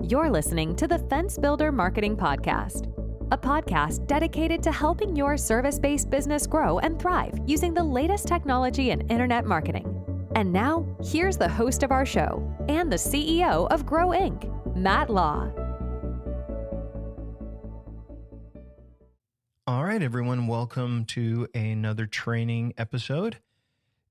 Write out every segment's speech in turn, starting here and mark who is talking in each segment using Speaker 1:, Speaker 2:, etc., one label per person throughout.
Speaker 1: You're listening to the Fence Builder Marketing Podcast, a podcast dedicated to helping your service-based business grow and thrive using the latest technology in internet marketing. And now, here's the host of our show and the CEO of Grow Inc., Matt Law.
Speaker 2: All right, everyone, welcome to another training episode.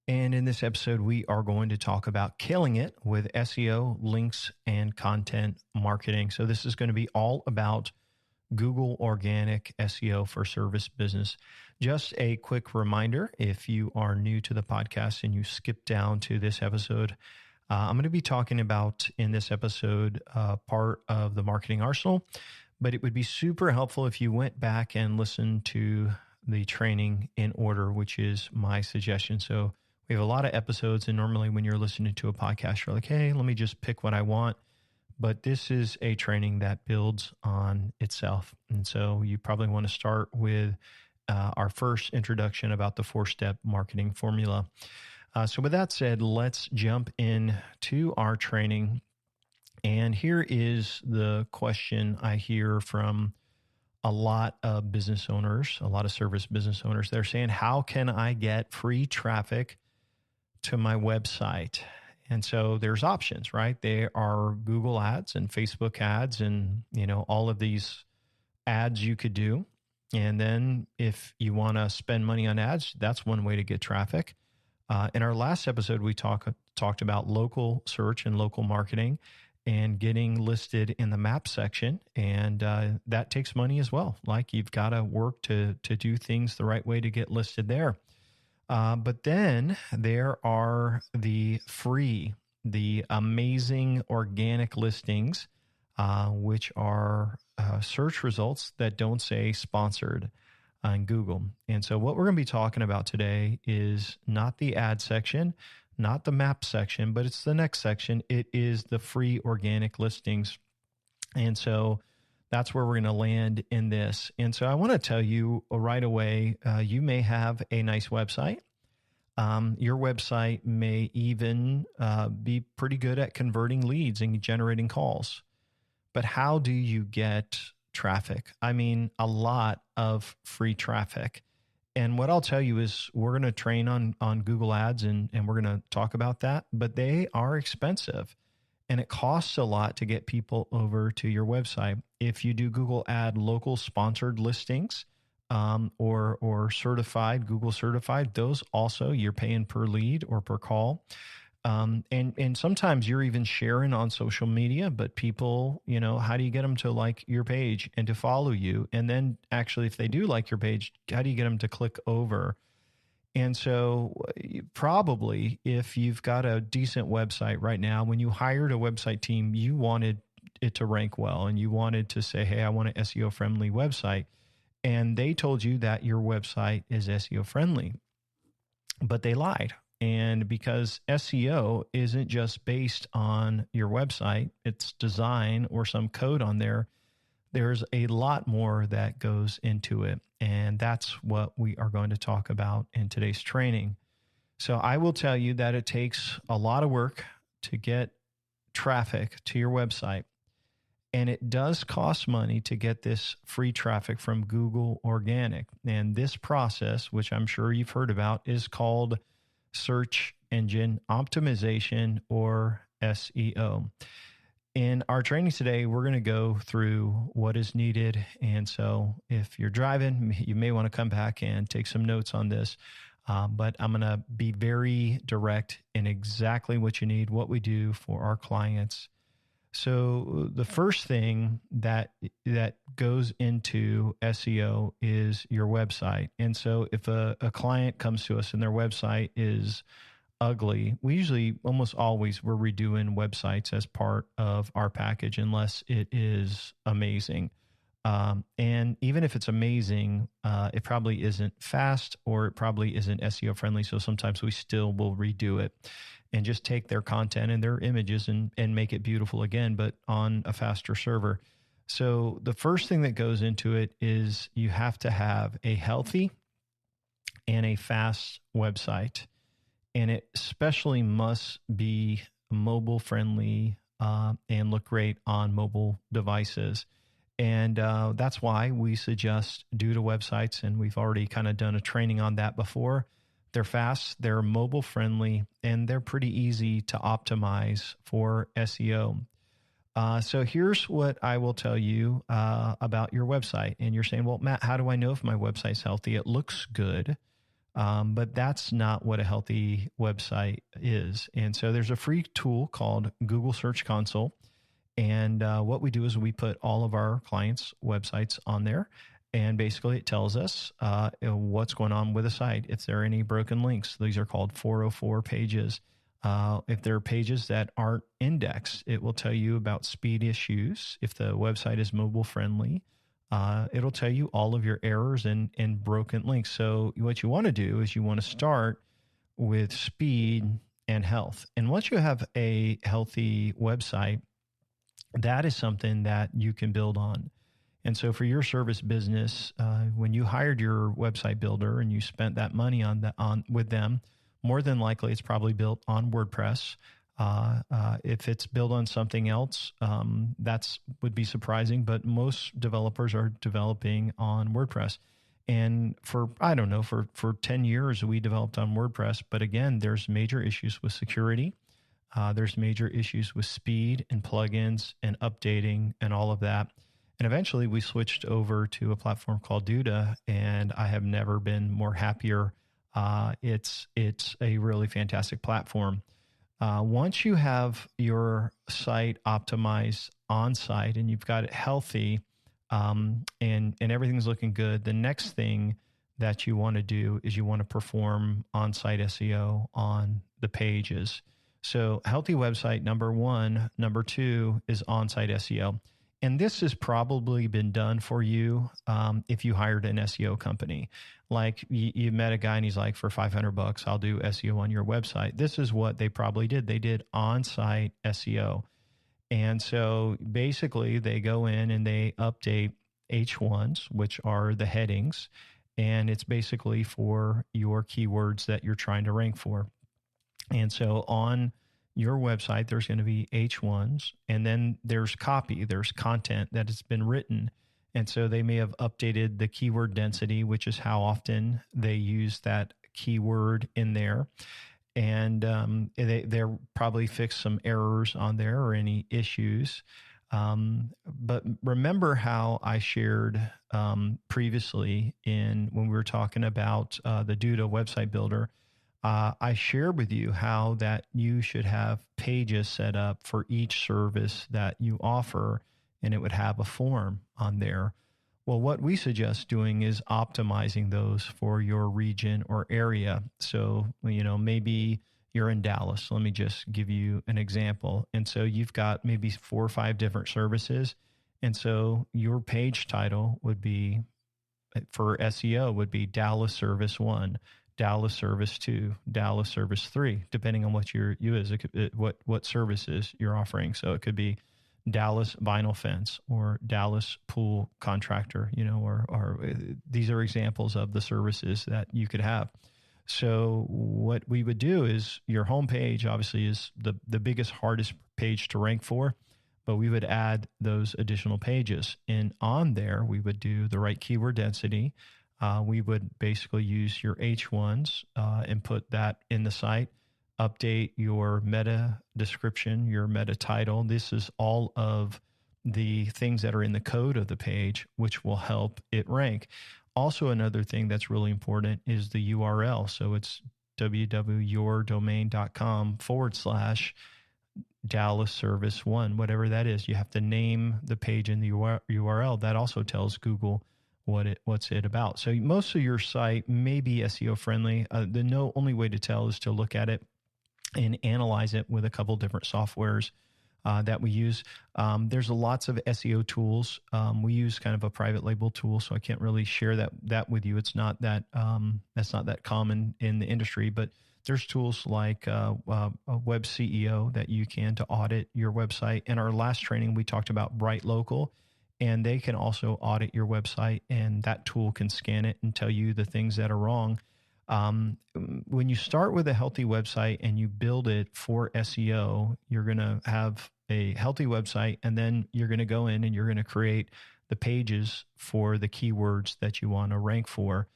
Speaker 2: And in this episode, we are going to talk about killing it with SEO, links, and content marketing. So this is going to be all about Google organic SEO for service business. Just a quick reminder, if you are new to the podcast and you skip down to this episode, I'm going to be talking about in this episode part of the marketing arsenal, but it would be super helpful if you went back and listened to the training in order, which is my suggestion. So we have a lot of episodes, and normally when you're listening to a podcast, you're like, hey, let me just pick what I want. But this is a training that builds on itself. And so you probably want to start with our first introduction about the 4-step marketing formula. So with that said, let's jump into our training. And here is the question I hear from a lot of business owners, a lot of service business owners. They're saying, how can I get free traffic to my website? And so there's options, right? There are Google ads and Facebook ads and, all of these ads you could do. And then if you want to spend money on ads, that's one way to get traffic. In our last episode, we talked about local search and local marketing and getting listed in the map section. And that takes money as well. Like you've got to work to do things the right way to get listed there. But then there are the amazing organic listings, which are search results that don't say sponsored on Google. And so what we're going to be talking about today is not the ad section, not the map section, but it's the next section. It is the free organic listings. And so that's where we're going to land in this. And so I want to tell you right away, you may have a nice website. Your website may even be pretty good at converting leads and generating calls. But how do you get traffic? I mean, a lot of free traffic. And what I'll tell you is we're going to train on Google Ads and we're going to talk about that, but they are expensive. And it costs a lot to get people over to your website. If you do Google Ad local sponsored listings or certified, Google certified, those also you're paying per lead or per call. And sometimes you're even sharing on social media, but people, how do you get them to like your page and to follow you? And then actually, if they do like your page, how do you get them to click over? And so probably if you've got a decent website right now, when you hired a website team, you wanted it to rank well and you wanted to say, hey, I want an SEO friendly website. And they told you that your website is SEO friendly, but they lied. And because SEO isn't just based on your website, its design or some code on there, there's a lot more that goes into it. And that's what we are going to talk about in today's training. So I will tell you that it takes a lot of work to get traffic to your website. And it does cost money to get this free traffic from Google Organic. And this process, which I'm sure you've heard about, is called search engine optimization or SEO. In our training today, we're going to go through what is needed. And so if you're driving, you may want to come back and take some notes on this. But I'm going to be very direct in exactly what you need, what we do for our clients. So the first thing that goes into SEO is your website. And so if a client comes to us and their website is ugly, we usually almost always we're redoing websites as part of our package unless it is amazing. And even if it's amazing, it probably isn't fast or it probably isn't SEO friendly. So sometimes we still will redo it and just take their content and their images and make it beautiful again, but on a faster server. So the first thing that goes into it is you have to have a healthy and a fast website. And it especially must be mobile friendly and look great on mobile devices. And that's why we suggest Duda websites. And we've already kind of done a training on that before. They're fast, they're mobile friendly, and they're pretty easy to optimize for SEO. So here's what I will tell you about your website. And you're saying, well, Matt, how do I know if my website's healthy? It looks good. But that's not what a healthy website is. And so there's a free tool called Google Search Console. And what we do is we put all of our clients' websites on there. And basically it tells us what's going on with the site. If there are any broken links, these are called 404 pages. If there are pages that aren't indexed, it will tell you about speed issues. If the website is mobile friendly, it'll tell you all of your errors and broken links. So what you want to do is you want to start with speed and health. And once you have a healthy website, that is something that you can build on. And so for your service business, when you hired your website builder and you spent that money with them, more than likely it's probably built on WordPress. If it's built on something else, that's would be surprising, but most developers are developing on WordPress. And for 10 years, we developed on WordPress. But again, there's major issues with security. There's major issues with speed and plugins and updating and all of that. And eventually we switched over to a platform called Duda, and I have never been more happier. It's a really fantastic platform. Once you have your site optimized on site and you've got it healthy, and everything's looking good, the next thing that you want to do is you want to perform on-site SEO on the pages. So healthy website, number one. Number two is on-site SEO. And this has probably been done for you if you hired an SEO company. Like you met a guy and he's like, for $500, I'll do SEO on your website. This is what they probably did. They did on-site SEO. And so basically they go in and they update H1s, which are the headings. And it's basically for your keywords that you're trying to rank for. And so on your website, there's going to be H1s, and then there's copy, there's content that has been written. And so they may have updated the keyword density, which is how often they use that keyword in there. And they're probably fixed some errors on there or any issues. But remember how I shared previously when we were talking about the Duda website builder. I shared with you how that you should have pages set up for each service that you offer, and it would have a form on there. Well, what we suggest doing is optimizing those for your region or area. So, maybe you're in Dallas. Let me just give you an example. And so you've got maybe 4 or 5 different services. And so your page title would be, for SEO, would be Dallas Service 1. Dallas Service 2, Dallas Service 3, depending on what what services you're offering. So it could be Dallas Vinyl Fence or Dallas Pool Contractor, or these are examples of the services that you could have. So what we would do is your homepage obviously is the biggest, hardest page to rank for, but we would add those additional pages. And on there, we would do the right keyword density. We would basically use your H1s and put that in the site, update your meta description, your meta title. This is all of the things that are in the code of the page, which will help it rank. Also, another thing that's really important is the URL. So it's www.yourdomain.com/Dallas Service 1, whatever that is. You have to name the page in the URL. That also tells Google what's it about. So most of your site may be SEO friendly. The only way to tell is to look at it and analyze it with a couple different softwares that we use. There's lots of SEO tools. We use kind of a private label tool, so I can't really share that with you. It's not that that's not that common in the industry, but there's tools like a Web CEO that you can to audit your website. In our last training, we talked about Bright Local. And they can also audit your website, and that tool can scan it and tell you the things that are wrong. When you start with a healthy website and you build it for SEO, you're going to have a healthy website, and then you're going to go in and you're going to create the pages for the keywords that you want to rank for.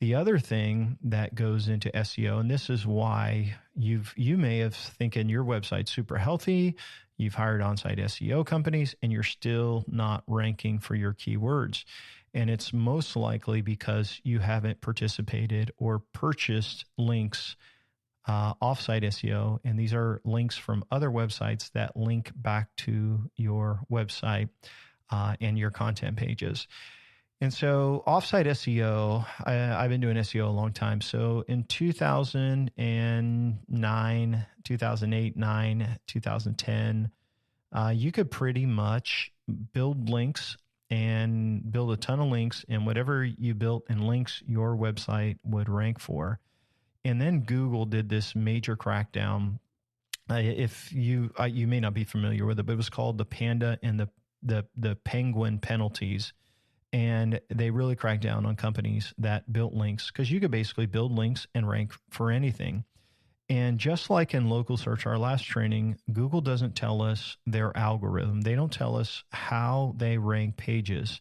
Speaker 2: The other thing that goes into SEO, and this is why you may have thinking your website's super healthy, you've hired on-site SEO companies, and you're still not ranking for your keywords. And it's most likely because you haven't participated or purchased links offsite SEO. And these are links from other websites that link back to your website and your content pages. And so offsite SEO, I've been doing SEO a long time. So in 2009, 2008, 9, 2010, you could pretty much build links and build a ton of links, and whatever you built in links, your website would rank for. And then Google did this major crackdown. If you may not be familiar with it, but it was called the Panda and the Penguin penalties. And they really cracked down on companies that built links, because you could basically build links and rank for anything. And just like in local search, our last training, Google doesn't tell us their algorithm. They don't tell us how they rank pages.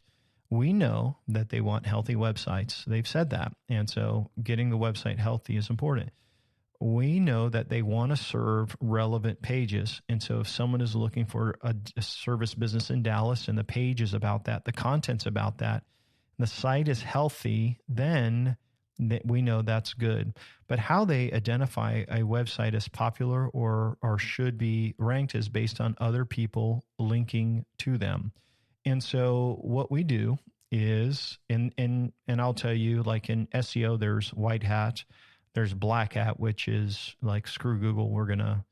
Speaker 2: We know that they want healthy websites. They've said that. And so getting the website healthy is important. We know that they want to serve relevant pages. And so if someone is looking for a service business in Dallas and the page is about that, the content's about that, the site is healthy, then we know that's good. But how they identify a website as popular or should be ranked is based on other people linking to them. And so what we do is, and I'll tell you, like in SEO, there's white hat, there's black hat, which is like, screw Google, we're going to,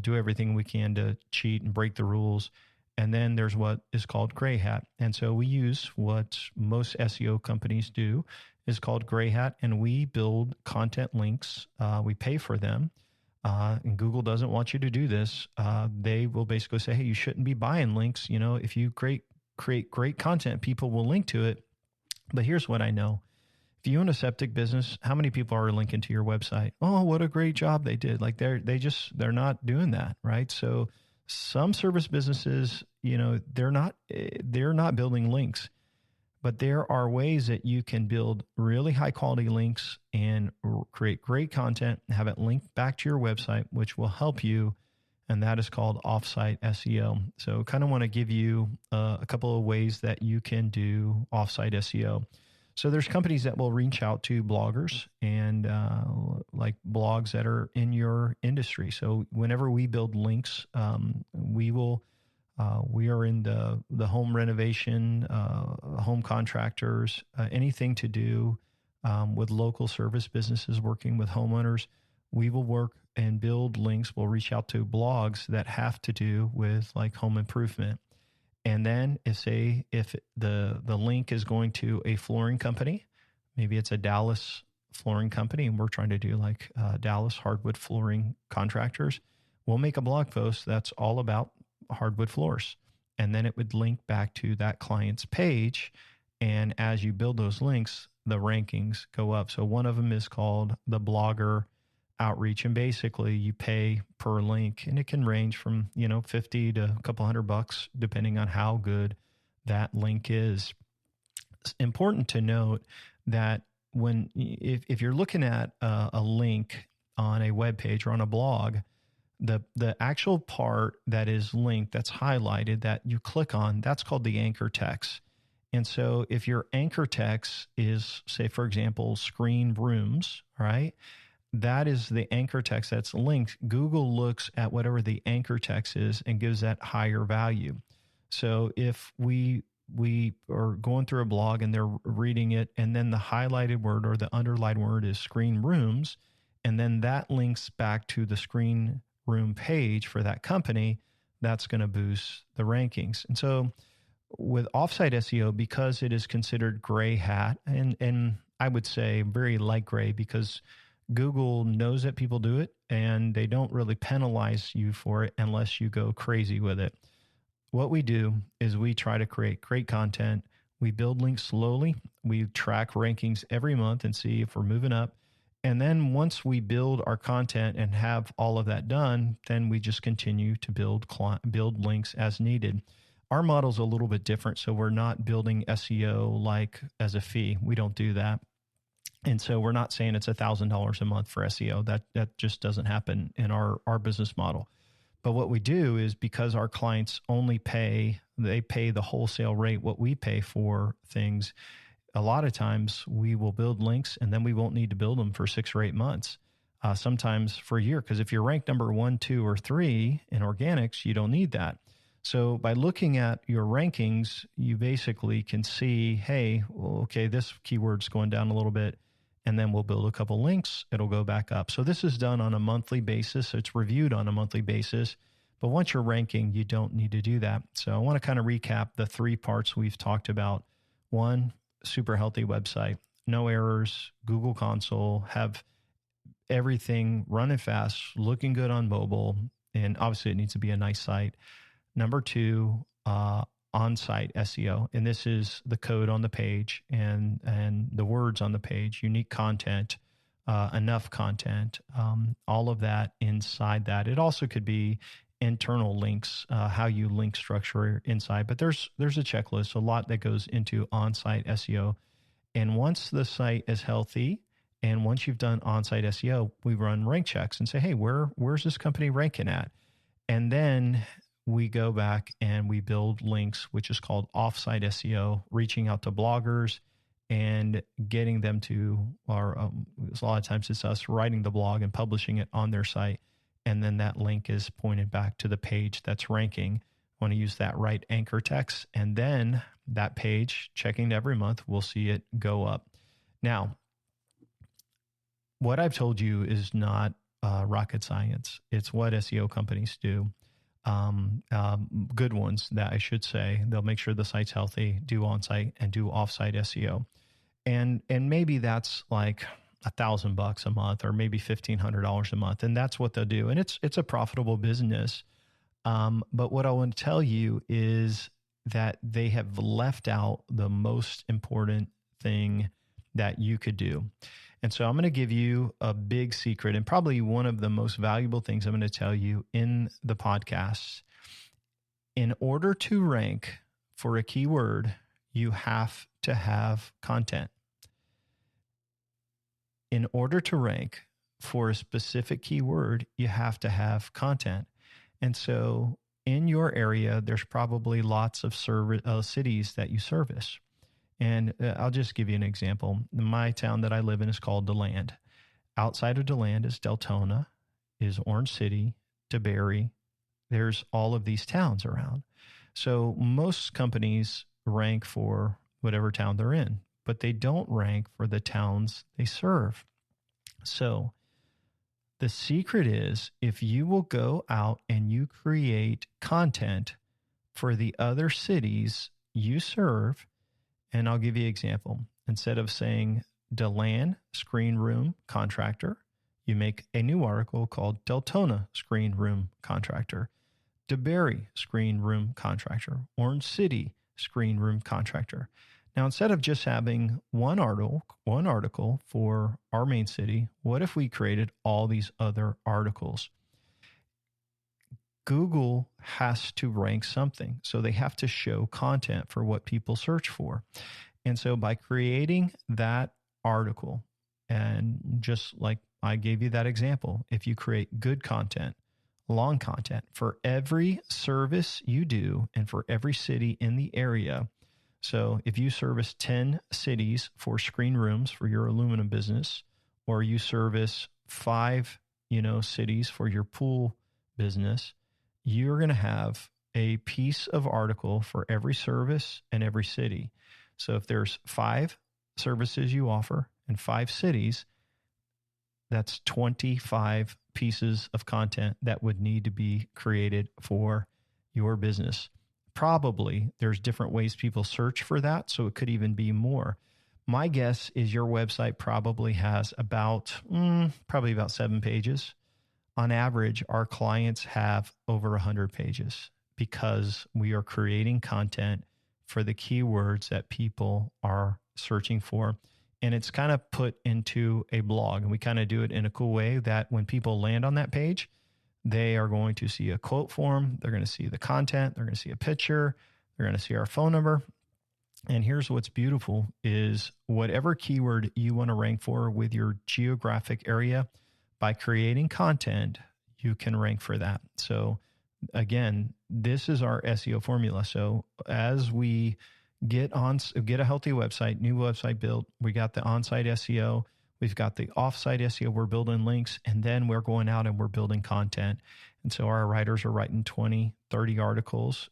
Speaker 2: do everything we can to cheat and break the rules. And then there's what is called gray hat. And so we use what most SEO companies do is called gray hat, and we build content links. We pay for them. And Google doesn't want you to do this. They will basically say, hey, you shouldn't be buying links. If you create great content, people will link to it. But here's what I know. If you own a septic business, how many people are linking to your website? Oh, what a great job they did. Like they're not doing that, right? So some service businesses, they're not building links, but there are ways that you can build really high quality links and create great content, have it linked back to your website, which will help you. And that is called offsite SEO. So kind of want to give you a couple of ways that you can do offsite SEO. So there's companies that will reach out to bloggers and like blogs that are in your industry. So whenever we build links, we are in the home renovation, home contractors, anything to do with local service businesses working with homeowners. We will work and build links. We'll reach out to blogs that have to do with like home improvement. And then if the link is going to a flooring company, maybe it's a Dallas flooring company, and we're trying to do like Dallas hardwood flooring contractors, we'll make a blog post that's all about hardwood floors. And then it would link back to that client's page. And as you build those links, the rankings go up. So one of them is called the blogger outreach. And basically you pay per link, and it can range from, $50 to a couple $100 depending on how good that link is. It's important to note that if you're looking at a link on a web page or on a blog, the actual part that is linked, that's highlighted, that you click on, that's called the anchor text. And so if your anchor text is, say, for example, screen rooms, right? That is the anchor text that's linked. Google looks at whatever the anchor text is and gives that higher value. So if we are going through a blog and they're reading it, and then the highlighted word or the underlined word is screen rooms, and then that links back to the screen room page for that company, that's going to boost the rankings. And so with offsite SEO, because it is considered gray hat, and I would say very light gray, because Google knows that people do it and they don't really penalize you for it unless you go crazy with it. What we do is we try to create great content. We build links slowly. We track rankings every month and see if we're moving up. And then once we build our content and have all of that done, then we just continue to build links as needed. Our model's a little bit different. So we're not building SEO like as a fee. We don't do that. And so we're not saying it's $1,000 a month for SEO. That just doesn't happen in our business model. But what we do is, because our clients only pay the wholesale rate, what we pay for things, a lot of times we will build links and then we won't need to build them for 6 or 8 months, sometimes for a year. Because if you're ranked number 1, 2, or 3 in organics, you don't need that. So by looking at your rankings, you basically can see, hey, well, okay, this keyword's going down a little bit, and then we'll build a couple links. It'll go back up. So this is done on a monthly basis. So it's reviewed on a monthly basis. But once you're ranking, you don't need to do that. So I want to kind of recap the 3 parts we've talked about. 1, super healthy website, no errors, Google console, have everything running fast, looking good on mobile. And obviously it needs to be a nice site. Number 2, on-site SEO. And this is the code on the page and the words on the page, unique content, enough content, all of that inside that. It also could be internal links, how you link structure inside, but there's a checklist, a lot that goes into on-site SEO. And once the site is healthy, and once you've done on-site SEO, we run rank checks and say, hey, where's this company ranking at? And then we go back and we build links, which is called off-site SEO, reaching out to bloggers and getting them to, or a lot of times it's us writing the blog and publishing it on their site. And then that link is pointed back to the page that's ranking. Want to use that right anchor text. And then that page, checking every month, we'll see it go up. Now, what I've told you is not rocket science. It's what SEO companies do. Good ones, that I should say. They'll make sure the site's healthy, do on-site and do off-site SEO. And maybe that's like $1,000 a month, or maybe $1,500 a month. And that's what they'll do. And it's a profitable business. But what I want to tell you is that they have left out the most important thing that you could do. And so I'm going to give you a big secret, and probably one of the most valuable things I'm going to tell you in the podcast. In order to rank for a keyword, you have to have content. In order to rank for a specific keyword, you have to have content. And so in your area, there's probably lots of cities that you service. And I'll just give you an example. My town that I live in is called DeLand. Outside of DeLand is Deltona, is Orange City, DeBerry. There's all of these towns around. So most companies rank for whatever town they're in, but they don't rank for the towns they serve. So the secret is, if you will go out and you create content for the other cities you serve, and I'll give you an example. Instead of saying DeLand Screen Room Contractor, you make a new article called Deltona Screen Room Contractor, DeBerry Screen Room Contractor, Orange City Screen Room Contractor. Now, instead of just having one article for our main city, what if we created all these other articles? Google has to rank something. So they have to show content for what people search for. And so by creating that article, and just like I gave you that example, if you create good content, long content for every service you do and for every city in the area. So if you service 10 cities for screen rooms for your aluminum business, or you service 5, cities for your pool business, you're going to have a piece of article for every service and every city. So if there's 5 services you offer and 5 cities, that's 25 pieces of content that would need to be created for your business. Probably there's different ways people search for that, so it could even be more. My guess is your website probably has about 7 pages. On average, our clients have over 100 pages because we are creating content for the keywords that people are searching for. and it's kind of put into a blog. And we kind of do it in a cool way that when people land on that page, they are going to see a quote form. They're going to see the content. They're going to see a picture. They're going to see our phone number. And here's what's beautiful is whatever keyword you want to rank for with your geographic area, by creating content, you can rank for that. So again, this is our SEO formula. So as we get a healthy website, new website built, we got the on-site SEO, we've got the off-site SEO, we're building links, and then we're going out and we're building content. And so our writers are writing 20, 30 articles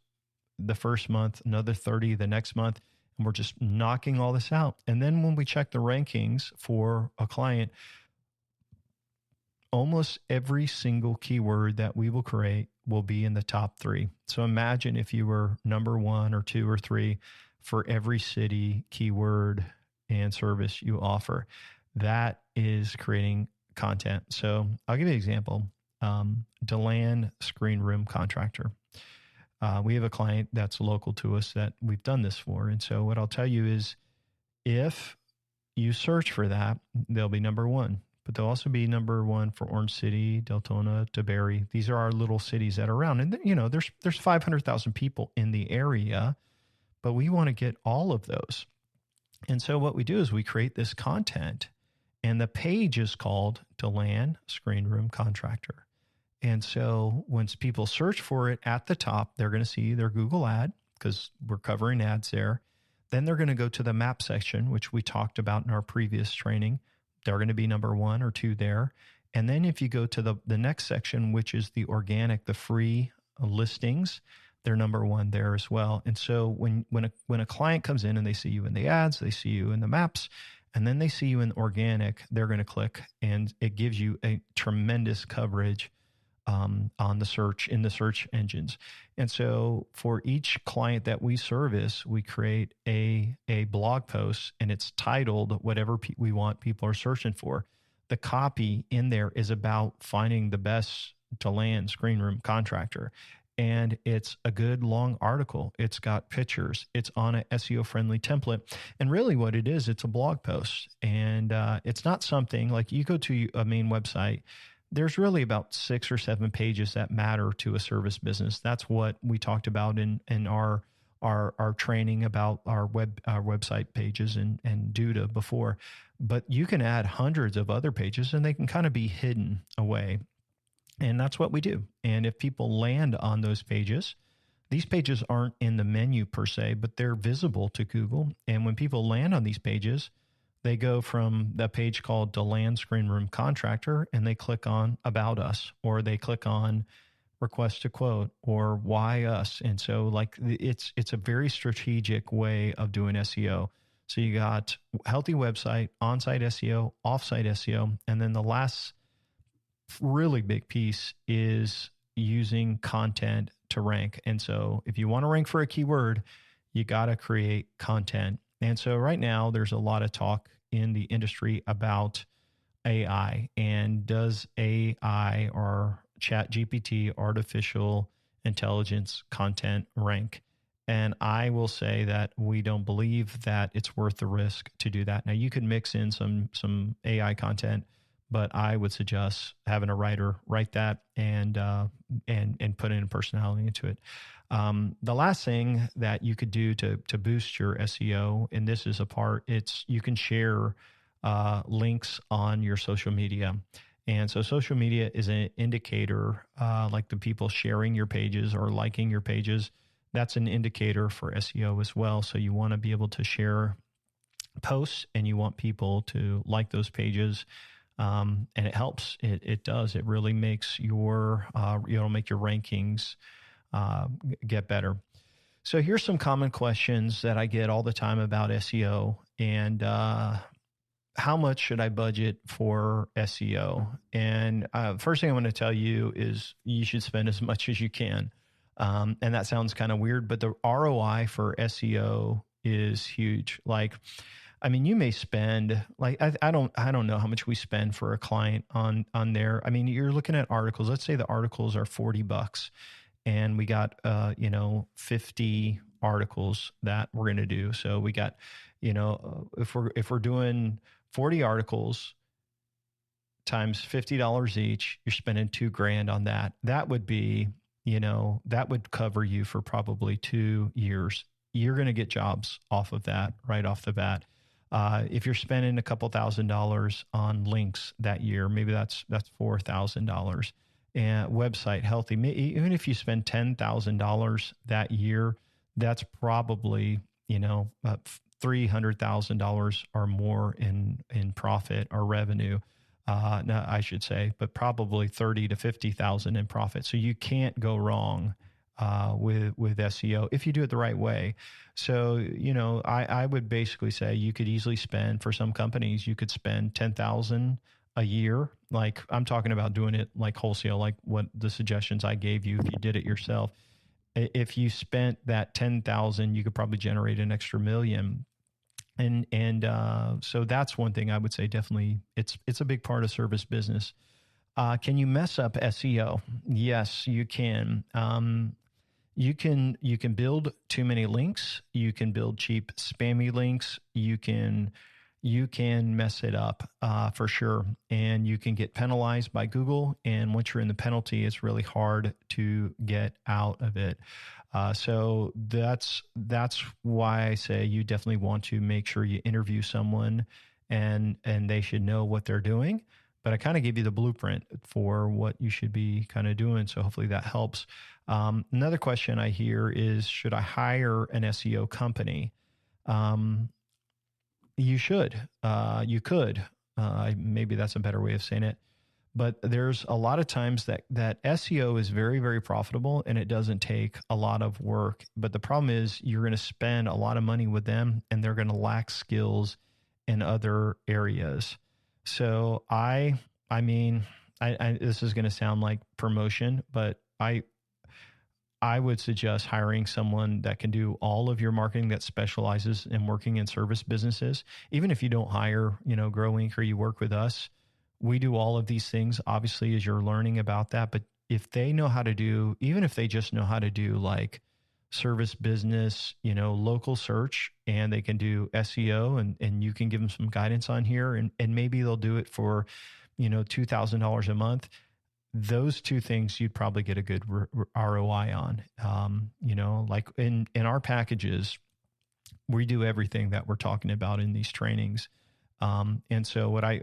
Speaker 2: the first month, another 30 the next month, and we're just knocking all this out. And then when we check the rankings for a client, almost every single keyword that we will create will be in the top 3. So imagine if you were number 1 or 2 or 3 for every city, keyword, and service you offer. That is creating content. So I'll give you an example. DeLand Screen Room Contractor. We have a client that's local to us that we've done this for. And so what I'll tell you is if you search for that, they'll be number 1. But they'll also be number 1 for Orange City, Deltona, DeBerry. These are our little cities that are around. And, there's 500,000 people in the area, but we want to get all of those. And so what we do is we create this content, and the page is called DeLand Screen Room Contractor. And so once people search for it at the top, they're going to see their Google ad because we're covering ads there. Then they're going to go to the map section, which we talked about in our previous training. They're going to be number 1 or 2 there. And then if you go to the next section, which is the organic, the free listings, they're number 1 there as well. And so when a client comes in and they see you in the ads, they see you in the maps, and then they see you in organic, they're going to click, and it gives you a tremendous coverage on the search, in the search engines. And so for each client that we service, we create a blog post, and it's titled whatever we want people are searching for. The copy in there is about finding the best DeLand Screen Room Contractor. And it's a good long article. It's got pictures. It's on an SEO friendly template. And really what it is, it's a blog post. And it's not something like you go to a main website, there's really about 6 or 7 pages that matter to a service business. That's what we talked about in our training about our website pages and Duda before. But you can add hundreds of other pages, and they can kind of be hidden away. And that's what we do. And if people land on those pages, these pages aren't in the menu per se, but they're visible to Google. And when people land on these pages, they go from the page called DeLand Screen Room Contractor, and they click on About Us, or they click on Request to Quote, or Why Us. And so it's a very strategic way of doing SEO. So you got healthy website, on-site SEO, off-site SEO. And then the last really big piece is using content to rank. And so if you want to rank for a keyword, you got to create content. And so right now there's a lot of talk in the industry about AI, and does AI or ChatGPT, artificial intelligence content rank? And I will say that we don't believe that it's worth the risk to do that. Now you could mix in some AI content, but I would suggest having a writer write that and put in personality into it. The last thing that you could do to boost your SEO, and this is a part, you can share links on your social media. And so social media is an indicator, like the people sharing your pages or liking your pages. That's an indicator for SEO as well. So you want to be able to share posts, and you want people to like those pages. And it helps. It does. It really makes make your rankings get better. So here's some common questions that I get all the time about SEO, and how much should I budget for SEO? And first thing I want to tell you is you should spend as much as you can. And that sounds kind of weird, but the ROI for SEO is huge. You may spend I don't know how much we spend for a client on there. You're looking at articles. Let's say the articles are $40, and we got 50 articles that we're going to do. So we got if we're doing 40 articles times $50 each, you're spending $2,000 on that. That would be, that would cover you for probably 2 years. You're going to get jobs off of that right off the bat. If you're spending a couple $1,000s on links that year, maybe that's $4,000. And website healthy, even if you spend $10,000 that year, that's probably, $300,000 or more in profit or revenue. No, I should say, but probably 30 to 50,000 in profit. So you can't go wrong with SEO if you do it the right way. So, I would basically say you could easily spend, for some companies, you could spend 10,000 a year. Like I'm talking about doing it like wholesale, like what the suggestions I gave you, if you did it yourself. If you spent that 10,000, you could probably generate an extra $1 million. And so that's one thing I would say, definitely it's a big part of service business. Can you mess up SEO? Yes, you can. You can build too many links. You can build cheap spammy links. You can mess it up for sure, and you can get penalized by Google. And once you're in the penalty, it's really hard to get out of it. So that's why I say you definitely want to make sure you interview someone, and they should know what they're doing. But I kind of gave you the blueprint for what you should be kind of doing. So hopefully that helps. Another question I hear is, should I hire an SEO company? You should. You could. Maybe that's a better way of saying it. But there's a lot of times that SEO is very, very profitable and it doesn't take a lot of work. But the problem is you're going to spend a lot of money with them and they're going to lack skills in other areas. So I mean, this is going to sound like promotion, but I would suggest hiring someone that can do all of your marketing, that specializes in working in service businesses. Even if you don't hire, Grow Inc. or you work with us, we do all of these things, obviously, as you're learning about that. But if they know how to do, even if they just know how to do like service business, local search, and they can do SEO, and you can give them some guidance on here, and maybe they'll do it for, $2,000 a month. Those two things you'd probably get a good ROI on. Like in our packages, we do everything that we're talking about in these trainings. And so what I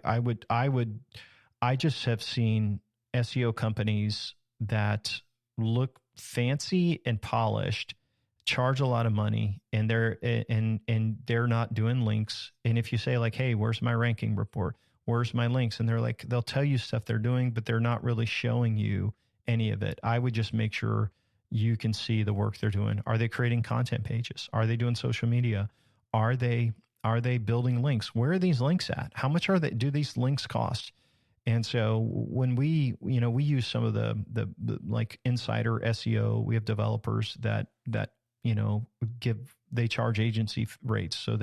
Speaker 2: just have seen SEO companies that look fancy and polished, charge a lot of money, and they're not doing links. And if you say like, hey, where's my ranking report? Where's my links? And they'll tell you stuff they're doing, but they're not really showing you any of it. I would just make sure you can see the work they're doing. Are they creating content pages? Are they doing social media? Are they building links? Where are these links at? How much do these links cost? And so when we use some of the like insider SEO, we have developers that they charge agency rates. So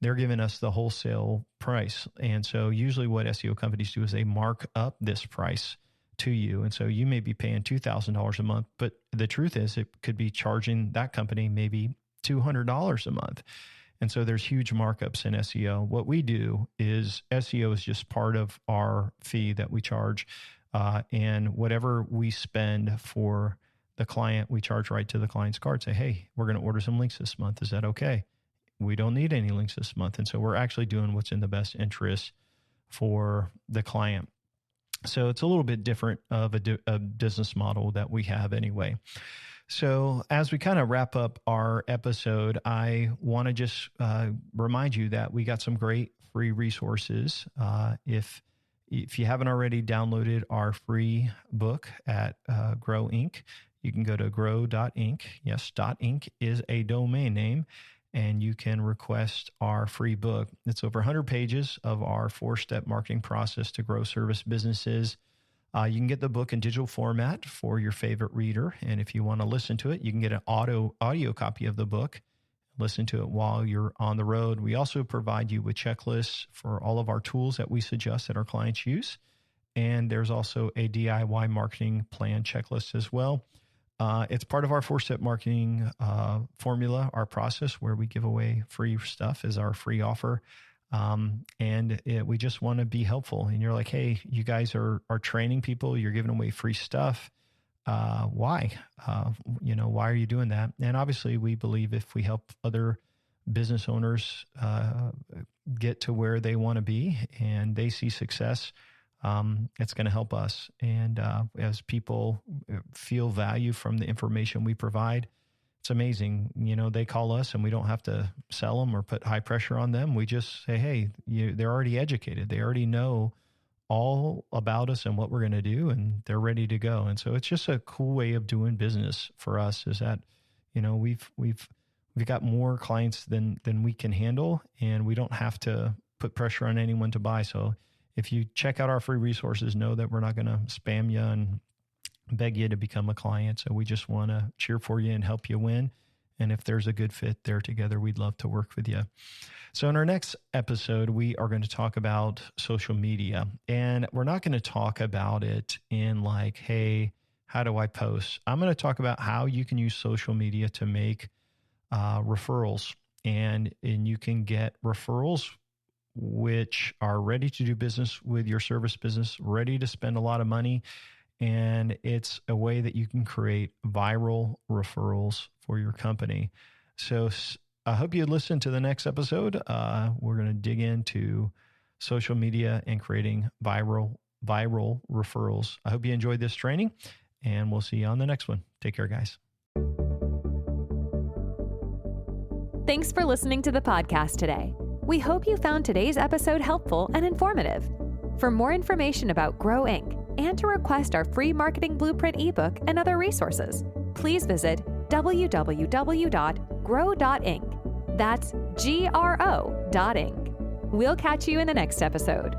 Speaker 2: they're giving us the wholesale price. And so usually what SEO companies do is they mark up this price to you. And so you may be paying $2,000 a month, but the truth is it could be charging that company maybe $200 a month. And so there's huge markups in SEO. What we do is SEO is just part of our fee that we charge. And whatever we spend for the client, we charge right to the client's card. Say, hey, we're going to order some links this month. Is that okay? We don't need any links this month. And so we're actually doing what's in the best interest for the client. So it's a little bit different of a business model that we have anyway. So as we kind of wrap up our episode, I want to just remind you that we got some great free resources. If you haven't already downloaded our free book at Grow Inc., you can go to grow.inc. Yes, .inc is a domain name, and you can request our free book. It's over 100 pages of our 4-step marketing process to grow service businesses. You can get the book in digital format for your favorite reader. And if you want to listen to it, you can get an audio copy of the book. Listen to it while you're on the road. We also provide you with checklists for all of our tools that we suggest that our clients use. And there's also a DIY marketing plan checklist as well. It's part of our 4-step marketing formula, our process where we give away free stuff as our free offer. We just want to be helpful. And you're like, hey, you guys are training people. You're giving away free stuff. Why? Why are you doing that? And obviously we believe if we help other business owners get to where they want to be and they see success, it's going to help us. And as people feel value from the information we provide, it's amazing. They call us and we don't have to sell them or put high pressure on them. We just say, hey, they're already educated. They already know all about us and what we're going to do, and they're ready to go. And so it's just a cool way of doing business for us, is that, we've got more clients than we can handle, and we don't have to put pressure on anyone to buy. So if you check out our free resources, know that we're not going to spam you and beg you to become a client. So we just want to cheer for you and help you win. And if there's a good fit there together, we'd love to work with you. So in our next episode, we are going to talk about social media, and we're not going to talk about it in like, hey, how do I post? I'm going to talk about how you can use social media to make referrals, and you can get referrals which are ready to do business with your service business, ready to spend a lot of money. And it's a way that you can create viral referrals for your company. So I hope you listen to the next episode. We're going to dig into social media and creating viral referrals. I hope you enjoyed this training, and we'll see you on the next one. Take care, guys.
Speaker 1: Thanks for listening to the podcast today. We hope you found today's episode helpful and informative. For more information about Grow Inc. and to request our free marketing blueprint ebook and other resources, please visit www.grow.inc. That's GRO.inc. We'll catch you in the next episode.